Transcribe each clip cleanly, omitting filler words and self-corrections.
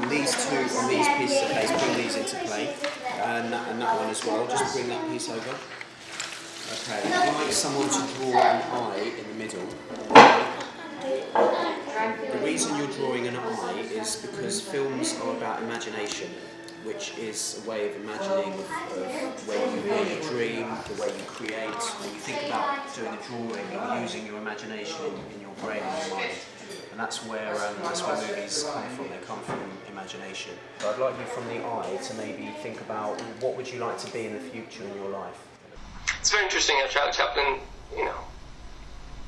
these pieces of paste, bring these into play, and that one as well. Just bring that piece over. Okay, I'd like someone to draw an eye in the middle. The reason you're drawing an eye is because films are about imagination, which is a way of imagining of where you dream, the way you create. When you think about doing a drawing, you're using your imagination in your brain and your mind. And that's where movies come from. They come from imagination. So I'd like you from the eye to maybe think about what would you like to be in the future in your life. It's very interesting how Charlie Chaplin,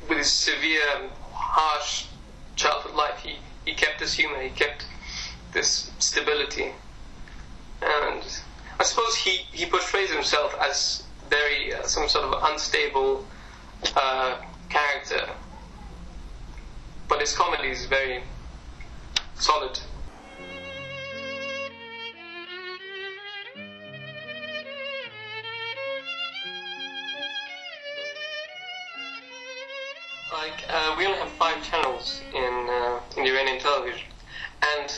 with his severe, harsh childhood life, he kept this humor, he kept this stability. And I suppose he portrays himself as very, some sort of unstable character. But his comedy is very solid. We only have 5 channels in Iranian television, and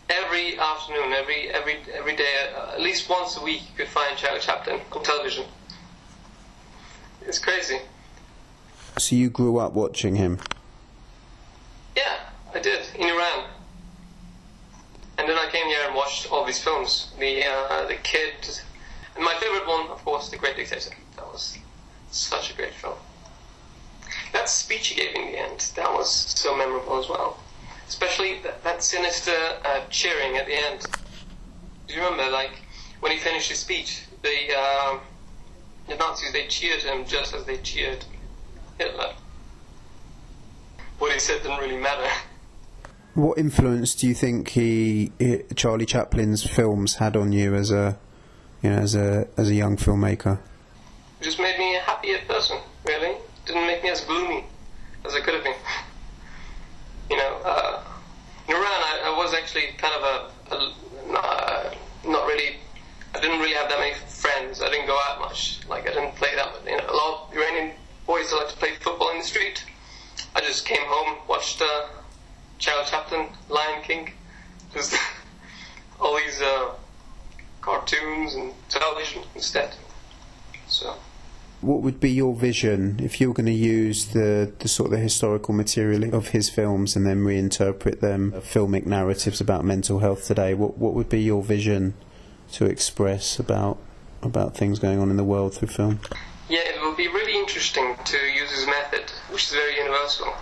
every afternoon, every day, at least once a week, you could find Charlie Chaplin on television. It's crazy. So you grew up watching him? Yeah, I did, in Iran. And then I came here and watched all these films. The Kid, and my favorite one, of course, The Great Dictator. That was such a great film. That speech he gave in the end, that was so memorable as well. Especially that sinister cheering at the end. Do you remember, when he finished his speech, the Nazis, they cheered him just as they cheered Hitler. What he said didn't really matter. What influence do you think Charlie Chaplin's films had on you as a young filmmaker? It just made me a happier person, really. Didn't make me as gloomy as I could have been. In Iran, I was actually kind of not really. I didn't really have that many friends. I didn't go out much. I didn't play that. A lot of Iranian boys like to play football in the street. I just came home, watched Charlie Chaplin, Lion King, just all these cartoons and television instead. So. What would be your vision if you were going to use the sort of historical material of his films and then reinterpret them, filmic narratives about mental health today? What would be your vision to express about things going on in the world through film? Yeah, it would be really interesting to use his method, which is very universal,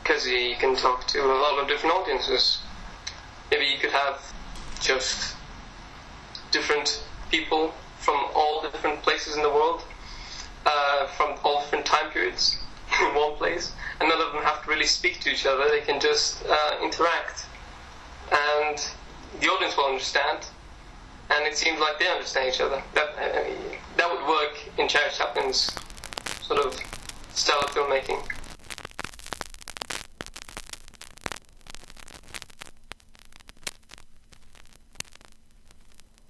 because he can talk to a lot of different audiences. Maybe you could have just different people from all different places in the world, from all different time periods in one place, and none of them have to really speak to each other. They can just interact, and the audience will understand, and it seems like they understand each other. That would work in Charlie Chaplin's sort of style of filmmaking.